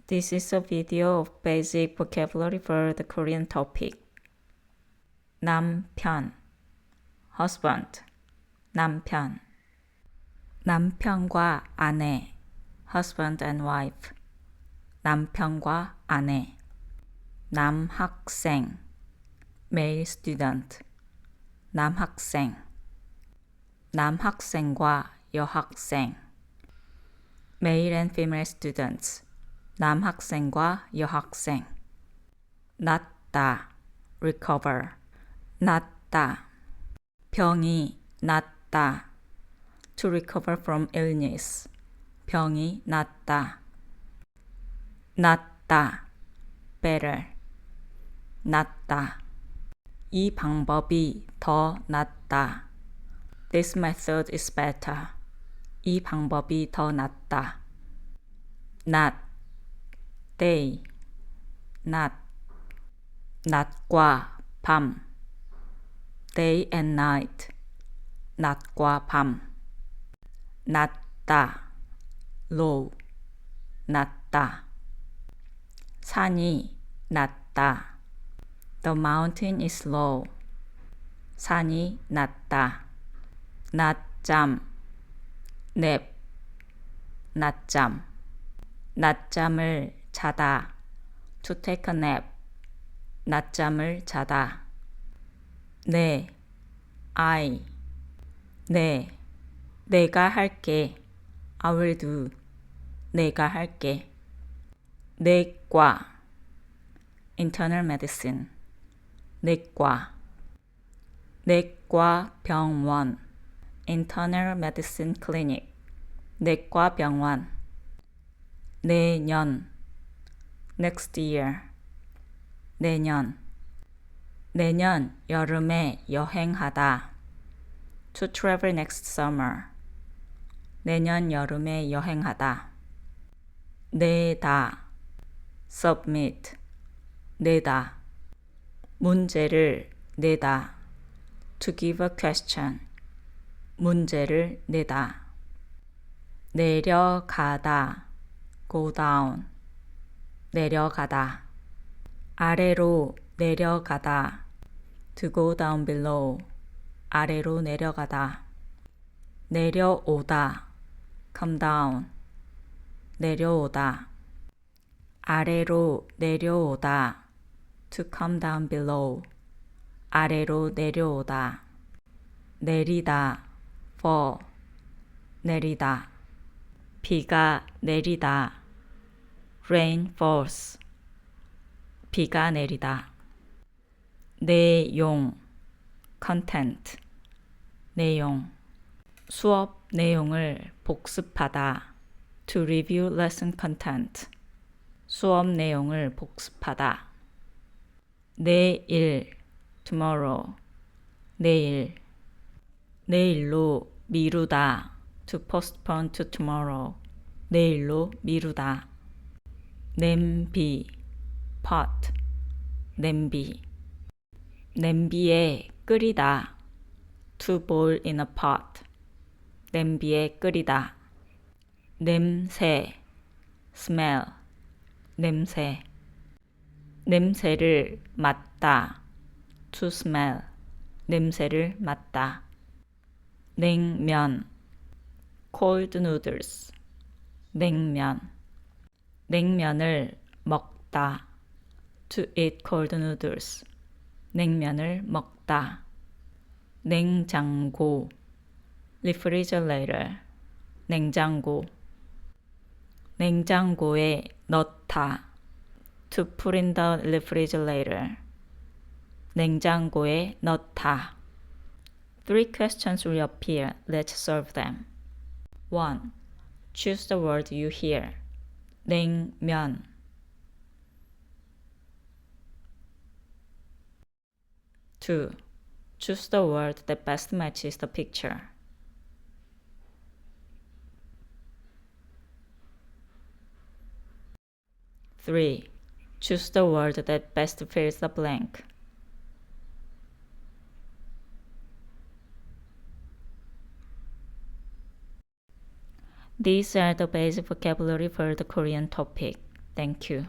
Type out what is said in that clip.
This is a video of basic vocabulary for the Korean topic. 남편, husband, 남편. 남편과 아내, husband and wife. 남편과 아내. 남학생, male student. 남학생. 남학생과 여학생. male and female students. 남학생과 여학생. 낫다, recover. 낫다. 병이 낫다. To recover from illness. 병이 낫다. 낫다. better. 낫다. 이 방법이 더 낫다. This method is better. 이 방법이 더 낫다. 낮, day. 낮, 낮과 밤. day and night. 낮과 밤. 낮다, low. 낮다. 산이 낮다. The mountain is low. 산이 낮다. 낮잠, nap. 낮잠. 낮잠을 자다. To take a nap. 낮잠을 자다. 네, I. 네, 내가 할게. I will do. 내가 할게. 내과, internal medicine. 내과. 내과 병원, internal medicine clinic. 내과 병원. 내년, next year. 내년. 내년 여름에 여행하다. To travel next summer. 내년 여름에 여행하다. 내다, submit. 내다. 문제를 내다. To give a question. 문제를 내다. 내려가다. Go down. 내려가다. 아래로 내려가다. To go down below. 아래로 내려가다. 내려오다. Come down. 내려오다. 아래로 내려오다. To come down below. 아래로 내려오다. 내리다. fall. 내리다. 비가 내리다. rain falls. 비가 내리다. 내용, content. 내용. 수업 내용을 복습하다. To review lesson content. 수업 내용을 복습하다. 내일, tomorrow. 내일. 내일로 미루다. To postpone to tomorrow. 내일로 미루다. 냄비, pot. 냄비. 냄비에 끓이다. To boil in a pot. 냄비에 끓이다. 냄새, smell. 냄새. 냄새를 맡다. To smell. 냄새를 맡다. 냉면, cold noodles. 냉면. 냉면을 먹다. To eat cold noodles. 냉면을 먹다. 냉장고, refrigerator. 냉장고. 냉장고에 넣다. To put in the refrigerator. 냉장고에 넣다. 3 questions will appear. Let's solve them. 1. Choose the word you hear. 냉면. 2. Choose the word that best matches the picture. 3. Choose the word that best fills the blank. These are the basic vocabulary for the Korean topic. Thank you.